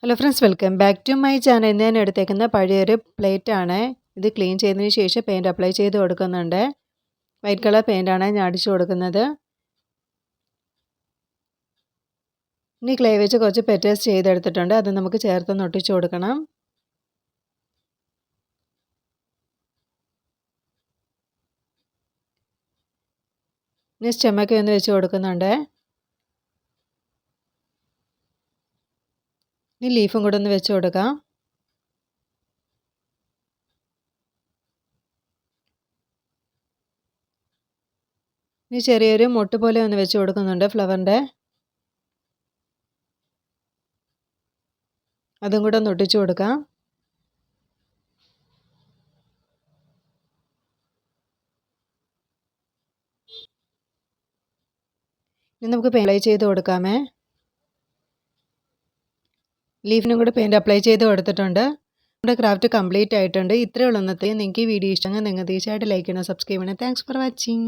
Hello friends, welcome back to my channel. ഇന്ന് ഞാൻ എടുത്തേക്കുന്ന പഴയൊരു പ്ലേറ്റ് ആണ്. ഇത് ക്ലീൻ ചെയ്തതിന് ശേഷം പെയിൻറ് അപ്ലൈ ചെയ്ത് കൊടുക്കുന്നുണ്ട്. വൈറ്റ് കളർ പെയിൻ്റാണ് ഞാൻ അടിച്ചു കൊടുക്കുന്നത്. ഇനി ക്ലേ വെച്ച് കുറച്ച് പെറ്റേഴ്സ് ചെയ്തെടുത്തിട്ടുണ്ട്. അത് നമുക്ക് ചേർത്തൊന്ന് ഒട്ടിച്ചു കൊടുക്കണം. ഇനി സ്റ്റെമ്മൊക്കെ ഒന്ന് വെച്ച് കൊടുക്കുന്നുണ്ട്. ഇനി ലീഫും കൂടെ ഒന്ന് വെച്ച് കൊടുക്കാം. ഇനി ചെറിയൊരു മൊട്ട് പോലെ ഒന്ന് വെച്ച് കൊടുക്കുന്നുണ്ട് ഫ്ലവറിൻ്റെ. അതും കൂടെ ഒന്ന് ഒട്ടിച്ചു കൊടുക്കാം. ഇനി നമുക്ക് പെയിൻ്റ് അപ്ലൈ ചെയ്ത് കൊടുക്കാമേ. ലീഫിനും കൂടെ പെയിൻറ് അപ്ലൈ ചെയ്ത് കൊടുത്തിട്ടുണ്ട്. നമ്മുടെ ക്രാഫ്റ്റ് കംപ്ലീറ്റ് ആയിട്ടുണ്ട്. ഇത്രയുള്ള ഇന്നത്തെ. നിങ്ങൾക്ക് ഈ വീഡിയോ ഇഷ്ടമെങ്കിൽ നിങ്ങൾ തീർച്ചയായിട്ടും ലൈക്ക് ചെയ്യണം, സബ്സ്ക്രൈബ് ചെയ്യണം. Thanks for watching.